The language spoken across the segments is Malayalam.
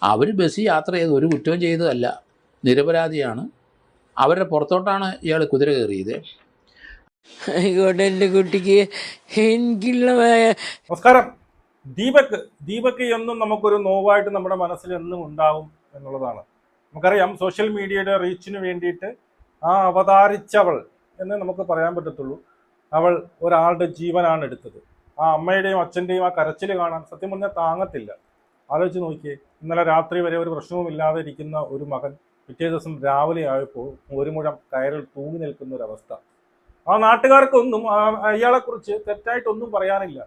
അവർ ബസ് യാത്ര ചെയ്ത് ഒരു കുറ്റവും ചെയ്തതല്ല, നിരപരാധിയാണ്. അവരുടെ പുറത്തോട്ടാണ് ഇയാൾ കുതിര കയറിയത്. ആയിക്കോട്ടെ, എൻ്റെ കുട്ടിക്ക് എനിക്കുള്ള നമസ്കാരം. ദീപക് എന്നും നമുക്കൊരു നോവായിട്ട് നമ്മുടെ മനസ്സിൽ എന്നും ഉണ്ടാവും എന്നുള്ളതാണ്. നമുക്കറിയാം, സോഷ്യൽ മീഡിയയുടെ റീച്ചിന് വേണ്ടിയിട്ട് ആ അവതാരിച്ചവൾ എന്ന് നമുക്ക് പറയാൻ പറ്റത്തുള്ളൂ. അവൾ ഒരാളുടെ ജീവനാണ് എടുത്തത്. ആ അമ്മയുടെയും അച്ഛൻ്റെയും ആ കരച്ചിൽ കാണാൻ സത്യം പറഞ്ഞാൽ താങ്ങത്തില്ല. ആലോചിച്ച് നോക്കിയേ, ഇന്നലെ രാത്രി വരെ ഒരു പ്രശ്നവുമില്ലാതെ ഇരിക്കുന്ന ഒരു മകൻ പിറ്റേ ദിവസം രാവിലെ ആയപ്പോൾ ഒരു മുഴം കയറിൽ തൂങ്ങി നിൽക്കുന്ന ഒരവസ്ഥ. ആ നാട്ടുകാർക്കൊന്നും അയാളെക്കുറിച്ച് തെറ്റായിട്ടൊന്നും പറയാനില്ല.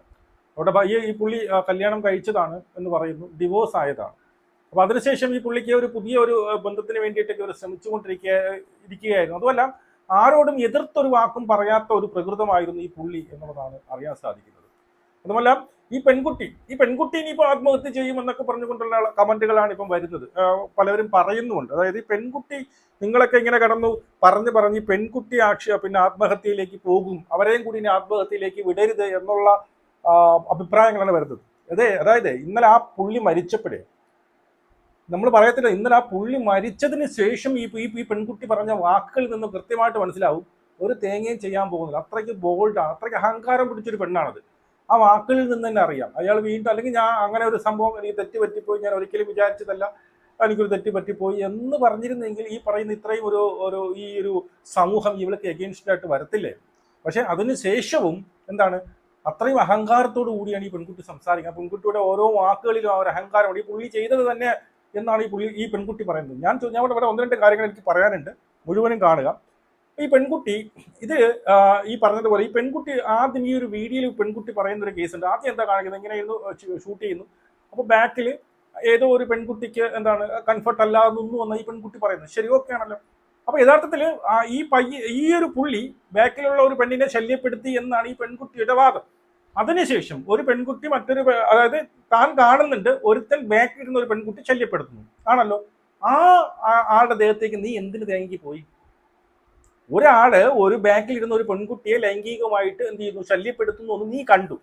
അവിടെ ഈ പുള്ളി കല്യാണം കഴിച്ചതാണ് എന്ന് പറയുന്നു, ഡിവോഴ്സ് ആയതാണ്. അപ്പോൾ അതിനുശേഷം ഈ പുള്ളിക്ക് ഒരു പുതിയ ഒരു ബന്ധത്തിന് വേണ്ടിയിട്ടൊക്കെ ഒരു ശ്രമിച്ചുകൊണ്ടിരിക്കുകയായിരുന്നു. അതുമല്ല, ആരോടും എതിർത്തൊരു വാക്കും പറയാത്ത ഒരു പ്രകൃതമായിരുന്നു ഈ പുള്ളി എന്നുള്ളതാണ് അറിയാൻ സാധിക്കുന്നത്. അതുമല്ല, ഈ പെൺകുട്ടി ഇനിയിപ്പോൾ ആത്മഹത്യ ചെയ്യുമെന്നൊക്കെ പറഞ്ഞുകൊണ്ടുള്ള കമന്റുകളാണ് ഇപ്പം വരുന്നത്. പലരും പറയുന്നുമുണ്ട്. അതായത് ഈ പെൺകുട്ടി, നിങ്ങളൊക്കെ ഇങ്ങനെ കടന്നു പറഞ്ഞ് പെൺകുട്ടി പിന്നെ ആത്മഹത്യയിലേക്ക് പോകും, അവരെയും കൂടി ഇനി ആത്മഹത്യയിലേക്ക് വിടരുത് എന്നുള്ള അഭിപ്രായങ്ങളാണ് വരുന്നത്. അതായത് ഇന്നലെ ആ പുള്ളി മരിച്ചപ്പോഴേ നമ്മൾ പറയത്തില്ല, ഇന്നലെ ആ പുള്ളി മരിച്ചതിന് ശേഷം ഈ പെൺകുട്ടി പറഞ്ഞ വാക്കുകളിൽ നിന്ന് കൃത്യമായിട്ട് മനസ്സിലാവും ഒരു തേങ്ങയും ചെയ്യാൻ പോകുന്നില്ല. അത്രയ്ക്ക് ബോൾഡാണ്, അത്രയ്ക്ക് അഹങ്കാരം പിടിച്ചൊരു പെണ്ണാണത്. ആ വാക്കുകളിൽ നിന്ന് തന്നെ അറിയാം അയാൾ വീണ്ടും, അല്ലെങ്കിൽ ഞാൻ അങ്ങനെ ഒരു സംഭവം എനിക്ക് തെറ്റ് പറ്റിപ്പോയി, ഞാൻ ഒരിക്കലും വിചാരിച്ചതല്ല, എനിക്കൊരു തെറ്റ് പറ്റിപ്പോയി എന്ന് പറഞ്ഞിരുന്നെങ്കിൽ ഈ പറയുന്ന ഇത്രയും ഈ ഒരു സമൂഹം ഇവൾക്ക് എഗെയിൻസ്റ്റായിട്ട് വരത്തില്ലേ. പക്ഷെ അതിന് ശേഷവും എന്താണ്, അത്രയും അഹങ്കാരത്തോടു കൂടിയാണ് ഈ പെൺകുട്ടി സംസാരിക്കുക. പെൺകുട്ടിയുടെ ഓരോ വാക്കുകളിലും ആ ഒരു അഹങ്കാരമാണ്. ഈ പുള്ളി ചെയ്തത് തന്നെ എന്നാണ് ഈ പെൺകുട്ടി പറയുന്നത്. ഞാൻ ഇവിടെ ഒന്ന് രണ്ട് കാര്യങ്ങൾ എനിക്ക് പറയാനുണ്ട്, മുഴുവനും കാണുക. ഈ പെൺകുട്ടി ഈ പറഞ്ഞതുപോലെ ഈ പെൺകുട്ടി ആദ്യം ഈ ഒരു വീഡിയോയിൽ പെൺകുട്ടി പറയുന്ന ഒരു കേസുണ്ട്. ആദ്യം എന്താ കാണിക്കുന്നത്, ഇങ്ങനെയായിരുന്നു ഷൂട്ട് ചെയ്യുന്നു. അപ്പോൾ ബാക്കിൽ ഏതോ ഒരു പെൺകുട്ടിക്ക് എന്താണ് കംഫർട്ട് അല്ലാതെ നിന്നു എന്ന് ഈ പെൺകുട്ടി പറയുന്നത്. ശരി, ഓക്കെ ആണല്ലോ. അപ്പൊ യഥാർത്ഥത്തിൽ ഈ ഒരു പുള്ളി ബാക്കിലുള്ള ഒരു പെണ്ണിനെ ശല്യപ്പെടുത്തി എന്നാണ് ഈ പെൺകുട്ടിയുടെ വാദം. അതിനുശേഷം ഒരു പെൺകുട്ടി അതായത് താൻ കാണുന്നുണ്ട് ഒരുത്തൻ ബാക്കിലിരുന്ന ഒരു പെൺകുട്ടി ശല്യപ്പെടുത്തുന്നു ആണല്ലോ. ആളുടെ ദേഹത്തേക്ക് നീ എന്തിനു തേങ്ങി പോയി? ഒരു ബാക്കിലിരുന്ന ഒരു പെൺകുട്ടിയെ ലൈംഗികമായിട്ട് എന്ത് ചെയ്യുന്നു, ശല്യപ്പെടുത്തുന്നു എന്ന് നീ കണ്ടു.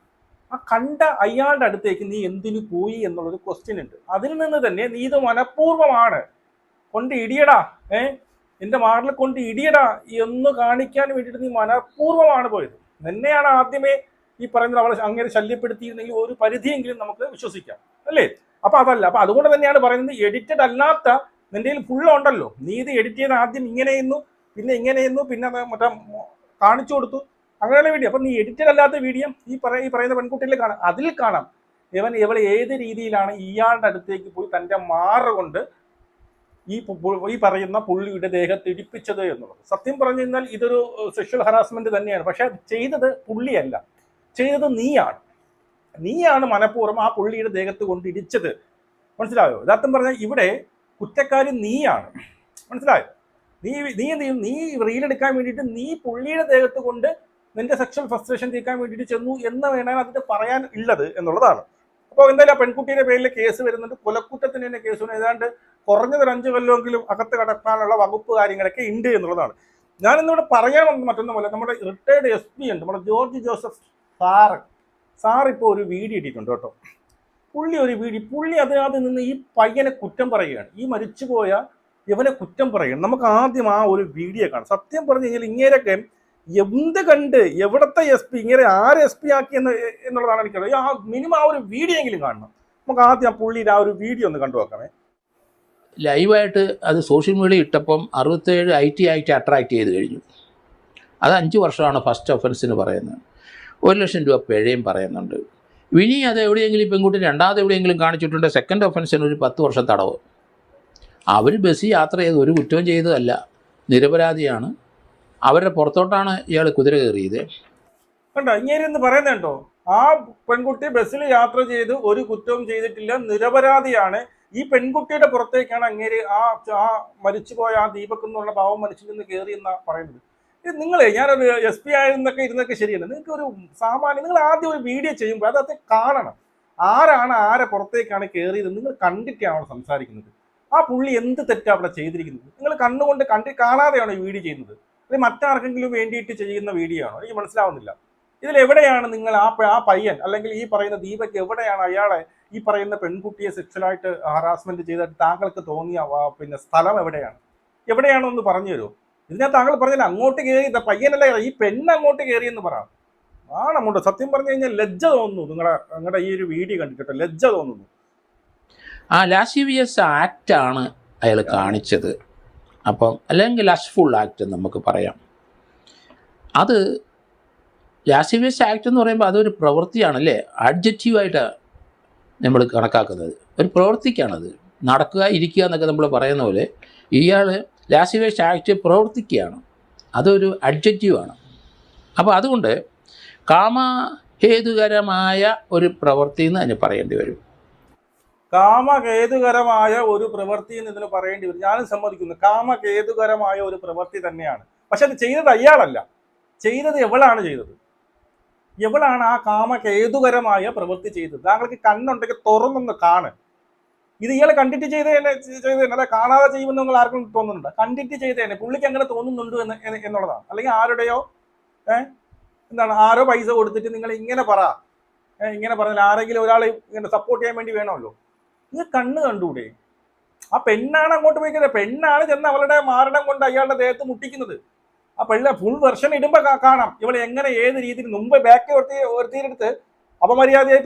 ആ കണ്ട അയാളുടെ അടുത്തേക്ക് നീ എന്തിനു പോയി എന്നുള്ളൊരു ക്വസ്റ്റ്യൻ ഉണ്ട്. അതിൽ നിന്ന് തന്നെ നീ ഇത് മനഃപൂർവ്വമാണ് കൊണ്ട് ഇടിയടാ, എന്റെ മാറിൽ കൊണ്ട് ഇടിയടാ എന്ന് കാണിക്കാൻ വേണ്ടിയിട്ട് നീ മനഃപൂർവ്വമാണ് പോയത്. നിന്നെയാണ് ആദ്യമേ ഈ പറയുന്നത് അവളെ അങ്ങനെ ശല്യപ്പെടുത്തിയിരുന്നെങ്കിൽ ഒരു പരിധിയെങ്കിലും നമുക്ക് വിശ്വസിക്കാം, അല്ലേ? അപ്പൊ അതല്ല. അപ്പൊ അതുകൊണ്ട് തന്നെയാണ് പറയുന്നത്, എഡിറ്റഡ് അല്ലാത്ത നിന്റെ ഫുള്ള് ഉണ്ടല്ലോ, നീ ഇത് എഡിറ്റ് ചെയ്ത് ആദ്യം ഇങ്ങനെയെന്നു പിന്നെ ഇങ്ങനെയെന്നു പിന്നെ മറ്റേ കാണിച്ചു കൊടുത്തു, അങ്ങനെയുള്ള വീഡിയോ. അപ്പൊ നീ എഡിറ്റഡ് അല്ലാത്ത വീഡിയോ ഈ പറയുന്ന പെൺകുട്ടിയിൽ കാണാം. അതിൽ കാണാം ഇവൾ ഏത് രീതിയിലാണ് ഇയാളുടെ അടുത്തേക്ക് പോയി തൻ്റെ മാറുകൊണ്ട് ഈ പറയുന്ന പുള്ളിയുടെ ദേഹത്ത് ഇടിപ്പിച്ചത് എന്നുള്ളത്. സത്യം പറഞ്ഞു കഴിഞ്ഞാൽ ഇതൊരു സെക്ഷൽ ഹറാസ്മെന്റ് തന്നെയാണ്. പക്ഷെ ചെയ്തത് പുള്ളിയല്ല, ചെയ്തത് നീയാണ് മനഃപൂർവ്വം ആ പുള്ളിയുടെ ദേഹത്ത് കൊണ്ട് ഇടിച്ചത്. മനസ്സിലായോ? യഥാർത്ഥം പറഞ്ഞാൽ ഇവിടെ കുറ്റക്കാരി നീയാണ്. മനസ്സിലായോ? നീ എന്ത് ചെയ്യും, നീ റീലെടുക്കാൻ വേണ്ടിയിട്ട് നീ പുള്ളിയുടെ ദേഹത്ത് കൊണ്ട് നിന്റെ സെക്ഷൽ ഫ്രസ്ട്രേഷൻ തീർക്കാൻ വേണ്ടിയിട്ട് ചെന്നു എന്ന് വേണം അതിന് പറയാൻ ഉള്ളത് എന്നുള്ളതാണ്. അപ്പോൾ എന്തായാലും ആ പെൺകുട്ടിയുടെ പേരിൽ കേസ് വരുന്നുണ്ട്. കൊലക്കുറ്റത്തിന് തന്നെ കേസ് വന്നു. ഏതാണ്ട് കുറഞ്ഞത് 5 കൊല്ലമെങ്കിലും അകത്ത് കടക്കാനുള്ള വകുപ്പ് കാര്യങ്ങളൊക്കെ ഉണ്ട് എന്നുള്ളതാണ്. ഞാനിന്നിവിടെ പറയാൻ വന്നത് മറ്റൊന്നുമല്ല, നമ്മുടെ റിട്ടയർഡ് SP ഉണ്ട്, നമ്മുടെ ജോർജ് ജോസഫ് സാർ ഇപ്പോൾ ഒരു വീഡിയോ ഇട്ടിട്ടുണ്ട് കേട്ടോ. പുള്ളി അതിനകത്ത് നിന്ന് ഈ പയ്യനെ കുറ്റം പറയുകയാണ്, ഈ മരിച്ചുപോയ ഇവനെ കുറ്റം പറയുകയാണ്. നമുക്ക് ആദ്യം ആ ഒരു വീഡിയോ കാണാം. സത്യം പറഞ്ഞു കഴിഞ്ഞാൽ ഇങ്ങനെയൊക്കെ എന്ത് കണ്ട് എവിടത്തെ SP ഇങ്ങനെ ആര് SP ആക്കി എന്നുള്ളതാണ് എനിക്കറിയാം. മിനിമം ആ ഒരു വീഡിയോ എങ്കിലും കാണണം. നമുക്ക് ആദ്യം ആ പുള്ളിയുടെ ആ ഒരു വീഡിയോ ഒന്ന് കണ്ടു നോക്കാമേ. ലൈവായിട്ട് അത് സോഷ്യൽ മീഡിയ ഇട്ടപ്പം 67 IT ആയിട്ട് അട്രാക്ട് ചെയ്ത് കഴിഞ്ഞു. അത് 5 വർഷമാണ് ഫസ്റ്റ് ഒഫൻസിന് പറയുന്നത്. 1,00,000 രൂപ പിഴയും പറയുന്നുണ്ട്. ഇനി അത് എവിടെയെങ്കിലും പെൺകുട്ടി രണ്ടാമത് എവിടെയെങ്കിലും കാണിച്ചിട്ടുണ്ട്, സെക്കൻഡ് ഒഫൻസിന് ഒരു 10 വർഷം തടവ്. അവർ ബസ് യാത്ര ചെയ്ത് ഒരു കുറ്റവും ചെയ്തതല്ല, നിരപരാധിയാണ്. അവരുടെ പുറത്തോട്ടാണ് ഇയാൾ കുതിര കയറിയത്. കണ്ടോ ഇങ്ങനെ പറയുന്നുണ്ടോ? ആ പെൺകുട്ടി ബസ്സിൽ യാത്ര ചെയ്ത് ഒരു കുറ്റവും ചെയ്തിട്ടില്ല, നിരപരാധിയാണ്. ഈ പെൺകുട്ടിയുടെ പുറത്തേക്കാണ് അങ്ങേര് ആ മരിച്ചുപോയ ആ ദീപക് എന്നുള്ള പാവം മനുഷ്യനിൽ നിന്ന് കയറി എന്നാ പറയുന്നത്. നിങ്ങളെ ഞാനൊരു SP ആയിരുന്നൊക്കെ ഇരുന്നൊക്കെ ശരിയല്ല. നിങ്ങൾക്ക് ഒരു സാമാന്യം, നിങ്ങൾ ആദ്യം ഒരു വീഡിയോ ചെയ്യുമ്പോൾ അതൊക്കെ കാണണം. ആരാണ് ആരെ പുറത്തേക്കാണ് കയറിയത് നിങ്ങൾ കണ്ടിട്ടാണോ സംസാരിക്കുന്നത്? ആ പുള്ളി എന്ത് തെറ്റാണ് അവിടെ ചെയ്തിരിക്കുന്നത്? നിങ്ങൾ കണ്ണുകൊണ്ട് കാണാതെയാണോ ഈ വീഡിയോ ചെയ്യുന്നത്? അല്ലെങ്കിൽ മറ്റാർക്കെങ്കിലും വേണ്ടിയിട്ട് ചെയ്യുന്ന വീഡിയോ ആണോ? എനിക്ക് മനസ്സിലാവുന്നില്ല. ഇതിലെവിടെയാണ് നിങ്ങൾ ആ പയ്യൻ അല്ലെങ്കിൽ ഈ പറയുന്ന ദീപക് എവിടെയാണ് അയാളെ ഈ പറയുന്ന പെൺകുട്ടിയെ സെക്സ്വലായിട്ട് ഹറാസ്മെന്റ് ചെയ്തിട്ട് താങ്കൾക്ക് തോന്നിയ പിന്നെ സ്ഥലം എവിടെയാണോ പറഞ്ഞു തരുമോ? ഇതിനകത്ത് താങ്കൾ പറഞ്ഞില്ല അങ്ങോട്ട് കയറി പയ്യനല്ല ഈ പെണ്ണ് അങ്ങോട്ട് കയറിയെന്ന് പറയാം. നമ്മളുടെ സത്യം പറഞ്ഞു കഴിഞ്ഞാൽ ലജ്ജ തോന്നുന്നു. നിങ്ങളുടെ ഈ ഒരു വീഡിയോ കണ്ടിട്ട് ലജ്ജ തോന്നുന്നു. ലാസ്യവിയസ് ആക്ട് ആണ് അയാൾ കാണിച്ചത്. അപ്പം അല്ലെങ്കിൽ ലഷ്ഫുൾ ആക്ട് നമുക്ക് പറയാം. അത് ലാസ്യവിയസ് ആക്ട് എന്ന് പറയുമ്പോൾ അതൊരു പ്രവൃത്തിയാണല്ലേ, അഡ്ജക്റ്റീവായിട്ട് നമ്മൾ കണക്കാക്കുന്നത്. ഒരു പ്രവൃത്തിക്കാണത്. നടക്കുക ഇരിക്കുക എന്നൊക്കെ നമ്മൾ പറയുന്ന പോലെ ഇയാൾ ലാസ്യവിയസ് ആക്ട് പ്രവർത്തിക്കുകയാണ്. അതൊരു അഡ്ജക്റ്റീവാണ്. അപ്പോൾ അതുകൊണ്ട് കാമഹേതുകരമായ ഒരു പ്രവൃത്തി എന്ന് അതിന് പറയേണ്ടി വരും. കാമകേതുകരമായ ഒരു പ്രവൃത്തി എന്ന് ഇതിന് പറയേണ്ടി വരും. ഞാനും സമ്മതിക്കുന്നു, കാമകേതുകരമായ ഒരു പ്രവൃത്തി തന്നെയാണ്. പക്ഷെ അത് ചെയ്തത് അയാളല്ല, ചെയ്തത് എവളാണ് ചെയ്തത്. എവളാണ് ആ കാമകേതുകരമായ പ്രവൃത്തി ചെയ്തത്. താങ്കൾക്ക് കണ്ണുണ്ടെങ്കിൽ തുറന്നൊന്ന് കാണ്. ഇത് ഇയാൾ കണ്ടിട്ട് ചെയ്തതന്നെ, അല്ല കാണാതെ ചെയ്യുമെന്ന് നിങ്ങൾ ആർക്കും തോന്നുന്നുണ്ട്? കണ്ടിട്ട് ചെയ്തതന്നെ. പുള്ളിക്ക് അങ്ങനെ തോന്നുന്നുണ്ട് എന്നുള്ളതാണ്. അല്ലെങ്കിൽ ആരുടെയോ ആരോ പൈസ കൊടുത്തിട്ട് നിങ്ങൾ ഇങ്ങനെ പറഞ്ഞാൽ ആരെങ്കിലും ഒരാൾ ഇങ്ങനെ സപ്പോർട്ട് ചെയ്യാൻ വേണ്ടി വേണമല്ലോ. ഇത് കണ്ണ് കണ്ടൂടെ? ആ പെണ്ണാണ് അങ്ങോട്ട് പോയിക്കുന്നത്. പെണ്ണാണ് ചെന്ന് അവളുടെ മാരണം കൊണ്ട് അയാളുടെ ദേഹത്ത് മുട്ടിക്കുന്നത്. ആ പെണ്ണ ഫുൾ വെർഷൻ ഇടുമ്പോൾ കാണാം ഇവൾ എങ്ങനെ ഏത് രീതിയിൽ മുമ്പ് ബാക്ക് ഒരുത്തിയെടുത്ത് അപമര്യാദയായി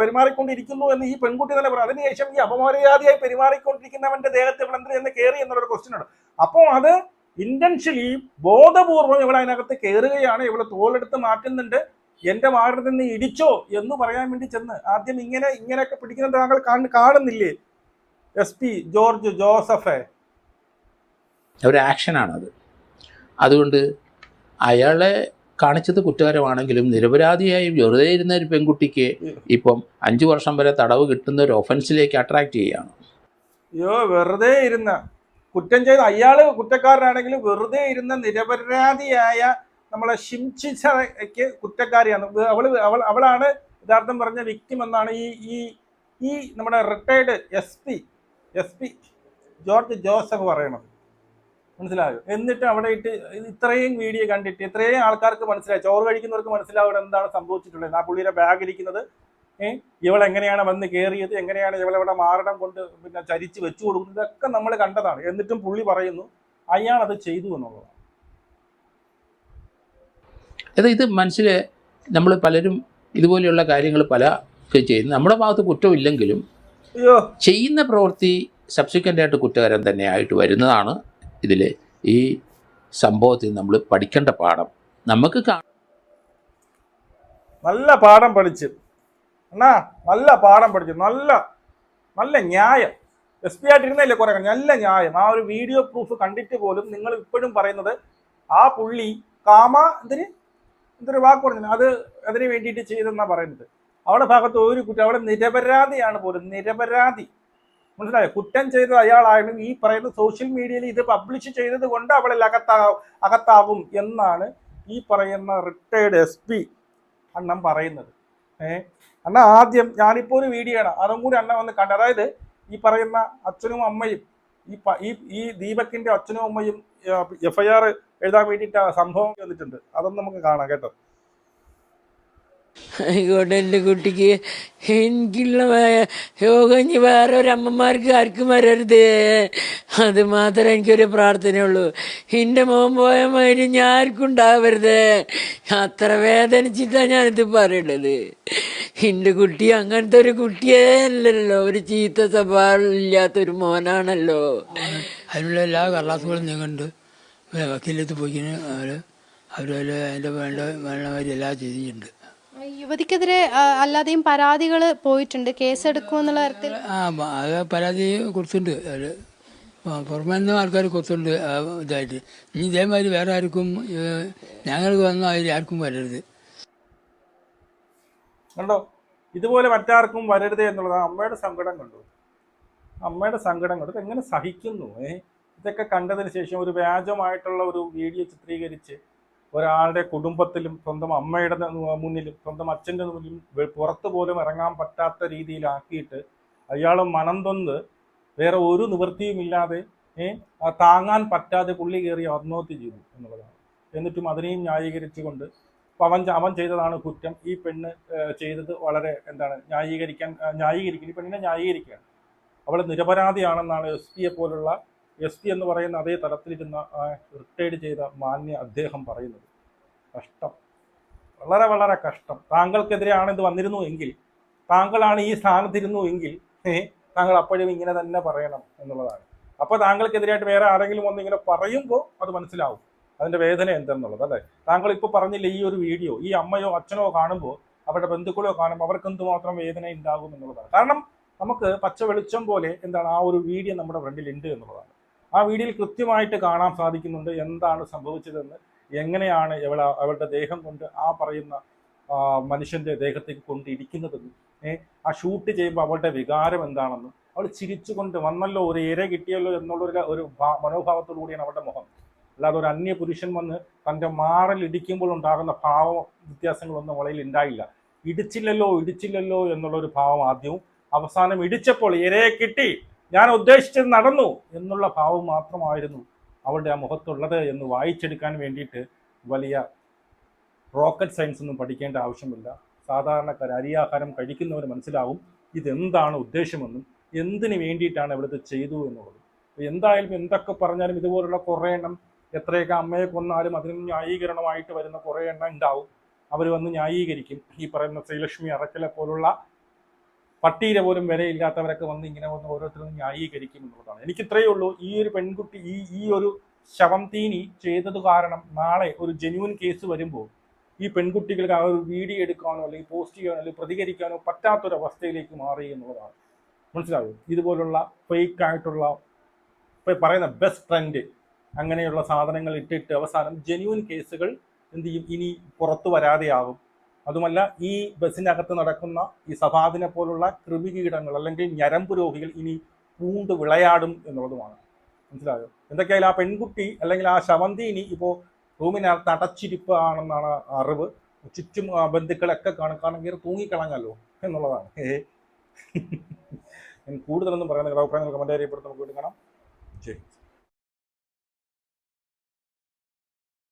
പെരുമാറിക്കൊണ്ടിരിക്കുന്നു എന്ന് ഈ പെൺകുട്ടി തന്നെ പറയാം. അതിനുശേഷം ഈ അപമര്യാദയായി പെരുമാറിക്കൊണ്ടിരിക്കുന്നവന്റെ ദേഹത്ത് ഇവൾ എന്തിന് കയറി എന്നുള്ളൊരു ക്വസ്റ്റ്യൻ ഉണ്ട്. അപ്പോൾ അത് ഇന്റൻഷ്യലി ബോധപൂർവം ഇവിടെ അതിനകത്ത് കയറുകയാണ്. ഇവിടെ തോളെടുത്ത് മാറ്റുന്നുണ്ട്. എന്റെ മാറിൽ നിന്ന് ഇടിച്ചോ എന്ന് പറയാൻ വേണ്ടി ചെന്ന് ആദ്യം ഇങ്ങനെയൊക്കെ പിടിക്കുന്നത് താങ്കൾ കാണുന്നില്ലേ? SP ജോർജ് ജോസഫ് ഒരു ആക്ഷനാണത്. അതുകൊണ്ട് അയാളെ കാണിച്ചത് കുറ്റകരമാണെങ്കിലും നിരപരാധിയായി വെറുതെ ഇരുന്ന ഒരു പെൺകുട്ടിക്ക് ഇപ്പം 5 വർഷം വരെ തടവ് കിട്ടുന്ന ഒരു ഒഫൻസിലേക്ക് അട്രാക്ട് ചെയ്യുകയാണ്. വെറുതെ ഇരുന്ന കുറ്റം ചെയ്ത അയാള് കുറ്റക്കാരനാണെങ്കിലും വെറുതെ ഇരുന്ന നിരപരാധിയായ നമ്മളെ ഷിംചിക്ക് കുറ്റക്കാരിയാണ്. അവളാണ് യഥാർത്ഥം പറഞ്ഞ വിക്ടിം എന്നാണ് ഈ നമ്മുടെ റിട്ടയർഡ് SP ജോർജ് ജോസഫ് പറയണത്. മനസ്സിലായോ? എന്നിട്ട് അവിടെ ഇട്ട് ഇത്രയും വീഡിയോ കണ്ടിട്ട് ഇത്രയും ആൾക്കാർക്ക് മനസ്സിലായി, ചോറ് കഴിക്കുന്നവർക്ക് മനസ്സിലാവുക എന്താണ് സംഭവിച്ചിട്ടുള്ളത്. ആ പുള്ളിയുടെ ബാഗ് ഇരിക്കുന്നത്, ഇവളെങ്ങനെയാണ് വന്ന് കയറിയത്, എങ്ങനെയാണ് ഇവളെവിടെ മാരണം കൊണ്ട് പിന്നെ ചരിച്ച് വെച്ചു കൊടുക്കുന്നത്, ഇതൊക്കെ നമ്മൾ കണ്ടതാണ്. എന്നിട്ടും പുള്ളി പറയുന്നു അയാൾ അത് ചെയ്തു എന്നുള്ളതാണ്. ഇത് മനസ്സിൽ നമ്മൾ പലരും ഇതുപോലെയുള്ള കാര്യങ്ങൾ ചെയ്യുന്നു. നമ്മുടെ ഭാഗത്ത് കുറ്റമില്ലെങ്കിലും ചെയ്യുന്ന പ്രവൃത്തി സബ്സിക്വൻ്റായിട്ട് കുറ്റകരം തന്നെയായിട്ട് വരുന്നതാണ് ഇതിൽ ഈ സംഭവത്തിൽ നമ്മൾ പഠിക്കേണ്ട പാഠം. നമുക്ക് നല്ല പാഠം പഠിച്ചു നല്ല പാഠം പഠിച്ചു. നല്ല ന്യായം. SP ആയിട്ടിരുന്നല്ലേ കുറെ, നല്ല ന്യായം. ആ ഒരു വീഡിയോ പ്രൂഫ് കണ്ടിട്ട് പോലും നിങ്ങൾ ഇപ്പോഴും പറയുന്നത് ആ പുള്ളി എന്തൊരു വാക്ക് പറഞ്ഞു അതിന് വേണ്ടിയിട്ട് ചെയ്തെന്നാ പറയുന്നത്. അവളുടെ ഭാഗത്ത് ഒരു കുറ്റം, അവളെ നിരപരാധിയാണ് പോലും, നിരപരാധി. മനസ്സിലായോ? കുറ്റം ചെയ്തത് അയാളായാലും ഈ പറയുന്ന സോഷ്യൽ മീഡിയയിൽ ഇത് പബ്ലിഷ് ചെയ്തത് കൊണ്ട് അവളെ അകത്താവും എന്നാണ് ഈ പറയുന്ന റിട്ടയർഡ് SP അണ്ണൻ പറയുന്നത്. അണ്ണ ആദ്യം ഞാനിപ്പോൾ ഒരു വീഡിയോ ആണ് അതും കൂടി അണ്ണ വന്ന് കണ്ടത്. അതായത് ഈ പറയുന്ന അച്ഛനും അമ്മയും ഈ ദീപകിന്റെ അച്ഛനും അമ്മയും FIR എഴുതാൻ വേണ്ടിയിട്ട് സംഭവം വന്നിട്ടുണ്ട്. അതൊന്നും നമുക്ക് കാണാം കേട്ടോ. ആയിക്കോട്ടെ, എൻ്റെ കുട്ടിക്ക് എനിക്കുള്ള യോഗം ഇനി വേറെ ഒരമ്മമാർക്ക് ആർക്കും വരരുതേ. അത് മാത്രമേ എനിക്കൊരു പ്രാർത്ഥനയുള്ളൂ. എൻ്റെ മോൻ പോയ മാതിരി ഞാൻ ആർക്കും ഉണ്ടാവരുതേ. അത്ര വേദനിച്ചിട്ടാണ് ഞാനിത് പറയണത്. എൻ്റെ കുട്ടി അങ്ങനത്തെ ഒരു കുട്ടിയേ അല്ലല്ലോ, ഒരു ചീത്ത സ്വഭാവം ഇല്ലാത്തൊരു മോനാണല്ലോ. അതിനുള്ള എല്ലാ കടലാസുകളും ഞങ്ങളുണ്ട്. വക്കീലത്ത് പോയിന് അവരതിൽ അതിൻ്റെ വേണ്ടമാതിരി എല്ലാം ചെയ്തിട്ടുണ്ട്. യുവതിക്കെതിരെ അല്ലാതെയും പരാതികൾ പോയിട്ടുണ്ട്, കേസെടുക്കുമെന്നുള്ള തരത്തിൽ. അത് പരാതി കൊടുത്തിട്ടുണ്ട്. അതിൽ പുറമേ നിന്ന് ആൾക്കാർ കൊടുത്തിട്ടുണ്ട് ഇതായിട്ട്. ഇനി ഇതേമാതിരി വേറെ ആർക്കും ഞങ്ങൾക്ക് വന്ന അതിൽ ആർക്കും വരരുത്. കണ്ടോ, ഇതുപോലെ മറ്റാർക്കും വരരുത് എന്നുള്ളതാണ് അമ്മയുടെ സങ്കടം. കണ്ടു അമ്മയുടെ സങ്കടം കണ്ടു. എങ്ങനെ സഹിക്കുന്നു? ഇതൊക്കെ കണ്ടതിന് ശേഷം ഒരു വ്യാജമായിട്ടുള്ള ഒരു വീഡിയോ ചിത്രീകരിച്ച് ഒരാളുടെ കുടുംബത്തിലും സ്വന്തം അമ്മയുടെ മുന്നിലും സ്വന്തം അച്ഛൻ്റെ മുന്നിലും പുറത്തു പോലും ഇറങ്ങാൻ പറ്റാത്ത രീതിയിലാക്കിയിട്ട് അയാൾ മനം തൊന്ന് വേറെ ഒരു നിവൃത്തിയുമില്ലാതെ താങ്ങാൻ പറ്റാതെ പുള്ളി കയറി ആത്മഹത്യ ചെയ്തു എന്നുള്ളതാണ്. എന്നിട്ടും അതിനെയും ന്യായീകരിച്ചുകൊണ്ട് അപ്പോൾ അവൻ ചെയ്തതാണ് കുറ്റം, ഈ പെണ്ണ് ചെയ്തത് വളരെ എന്താണ് ന്യായീകരിക്കുക, ഈ പെണ്ണിനെ ന്യായീകരിക്കുകയാണ്. അവൾ നിരപരാധിയാണെന്നാണ് എസ് പി എന്ന് പറയുന്ന അതേ തലത്തിലിരുന്ന റിട്ടയർഡ് ചെയ്ത മാന്യ അദ്ദേഹം പറയുന്നത്. കഷ്ടം, വളരെ വളരെ കഷ്ടം. താങ്കൾക്കെതിരെയാണ് ഇത് വന്നിരുന്നു എങ്കിൽ, താങ്കളാണ് ഈ സ്ഥാനത്തിരുന്നു എങ്കിൽ താങ്കൾ അപ്പോഴും ഇങ്ങനെ തന്നെ പറയണം എന്നുള്ളതാണ്. അപ്പോൾ താങ്കൾക്കെതിരായിട്ട് വേറെ ആരെങ്കിലും വന്ന് ഇങ്ങനെ പറയുമ്പോൾ അത് മനസ്സിലാവും അതിൻ്റെ വേദന എന്തെന്നുള്ളത്, അല്ലേ? താങ്കൾ ഇപ്പോൾ പറഞ്ഞില്ല, ഈ ഒരു വീഡിയോ ഈ അമ്മയോ അച്ഛനോ കാണുമ്പോൾ, അവരുടെ ബന്ധുക്കളോ കാണുമ്പോൾ അവർക്ക് എന്തുമാത്രം വേദന ഉണ്ടാകും എന്നുള്ളതാണ്. കാരണം നമുക്ക് പച്ച വെളിച്ചം പോലെ എന്താണ് ആ ഒരു വീഡിയോ നമ്മുടെ ഫ്രണ്ടിൽ ഉണ്ട് എന്നുള്ളതാണ്. ആ വീഡിയോയിൽ കൃത്യമായിട്ട് കാണാൻ സാധിക്കുന്നുണ്ട് എന്താണ് സംഭവിച്ചതെന്ന്, എങ്ങനെയാണ് അവളുടെ ദേഹം കൊണ്ട് ആ പറയുന്ന മനുഷ്യന്റെ ദേഹത്തേക്ക് കൊണ്ടിരിക്കുന്നതെന്ന്, ആ ഷൂട്ട് ചെയ്യുമ്പോൾ അവളുടെ വികാരം എന്താണെന്ന്, അവൾ ചിരിച്ചുകൊണ്ട് വന്നല്ലോ, ഒരു ഇര കിട്ടിയല്ലോ എന്നുള്ള മനോഭാവത്തോടു കൂടിയാണ് അവളുടെ മുഖം. അല്ലാതെ ഒരു അന്യ പുരുഷൻ വന്ന് തൻ്റെ മാറിൽ ഇടിക്കുമ്പോൾ ഉണ്ടാകുന്ന ഭാവ വ്യത്യാസങ്ങളൊന്നും അവളിൽ ഉണ്ടായില്ല. ഇടിച്ചില്ലല്ലോ എന്നുള്ളൊരു ഭാവം ആദ്യവും, അവസാനം ഇടിച്ചപ്പോൾ ഇരയെ കിട്ടി, ഞാൻ ഉദ്ദേശിച്ചത് നടന്നു എന്നുള്ള ഭാവം മാത്രമായിരുന്നു അവളുടെ ആ മുഖത്തുള്ളത് എന്ന് വായിച്ചെടുക്കാൻ വേണ്ടിയിട്ട് വലിയ റോക്കറ്റ് സയൻസ് ഒന്നും പഠിക്കേണ്ട ആവശ്യമില്ല. സാധാരണക്കാർ അരിയാഹാരം കഴിക്കുന്നവർ മനസ്സിലാവും ഇതെന്താണ് ഉദ്ദേശമെന്നും എന്തിനു വേണ്ടിയിട്ടാണ് ഇവിടുത്തെ ചെയ്തു എന്നുള്ളത്. എന്തായാലും എന്തൊക്കെ പറഞ്ഞാലും ഇതുപോലുള്ള കുറേ എണ്ണം, എത്രയൊക്കെ അമ്മയെ കൊന്നാലും അതിന് ന്യായീകരണമായിട്ട് വരുന്ന കുറേ എണ്ണം ഉണ്ടാവും. അവർ വന്ന് ന്യായീകരിക്കും. ഈ പറയുന്ന ശ്രീലക്ഷ്മി അറക്കലെ പോലുള്ള പട്ടിയിലെ പോലും വിലയില്ലാത്തവരൊക്കെ വന്ന് ഇങ്ങനെ വന്ന് ഓരോരുത്തരും ന്യായീകരിക്കും എന്നുള്ളതാണ്. എനിക്ക് ഇത്രയേ ഉള്ളൂ. ഈ ഒരു പെൺകുട്ടി ഈ ഒരു ശവം തീനി ചെയ്തത് കാരണം നാളെ ഒരു ജെന്യൂൻ കേസ് വരുമ്പോൾ ഈ പെൺകുട്ടികൾക്ക് ആ ഒരു വീഡിയോ എടുക്കാനോ അല്ലെങ്കിൽ പോസ്റ്റ് ചെയ്യാനോ അല്ലെങ്കിൽ പ്രതികരിക്കാനോ പറ്റാത്തൊരവസ്ഥയിലേക്ക് മാറി എന്നുള്ളതാണ്. മനസ്സിലാവും? ഇതുപോലുള്ള ഫേക്ക് ആയിട്ടുള്ള പറയുന്ന ബെസ്റ്റ് ട്രെൻഡ് അങ്ങനെയുള്ള സാധനങ്ങൾ ഇട്ടിട്ട് അവസാനം ജെന്യൂൻ കേസുകൾ എന്ത് ചെയ്യും, ഇനി പുറത്തു വരാതെയാകും. അതുമല്ല, ഈ ബസ്സിനകത്ത് നടക്കുന്ന ഈ സഭാദിനെ പോലുള്ള കൃമികീടങ്ങൾ അല്ലെങ്കിൽ ഞരമ്പ് രോഗികൾ ഇനി പൂണ്ട് വിളയാടും എന്നുള്ളതുമാണ്. മനസ്സിലായോ? എന്തൊക്കെയായാലും ആ പെൺകുട്ടി അല്ലെങ്കിൽ ആ ശവന്തീനി ഇപ്പോൾ റൂമിനകത്ത് അടച്ചിരിപ്പാണെന്നാണ് അറിവ്. ചുറ്റും ബന്ധുക്കളൊക്കെ കാണുകയാണെങ്കിൽ തൂങ്ങിക്കളഞ്ഞല്ലോ എന്നുള്ളതാണ്. ഞാൻ കൂടുതലൊന്നും പറയുന്നത്, അഭിപ്രായങ്ങൾ കമന്റ് അറിയപ്പെടുന്ന നമുക്ക് വീണ്ടും കാണാം. ശരി.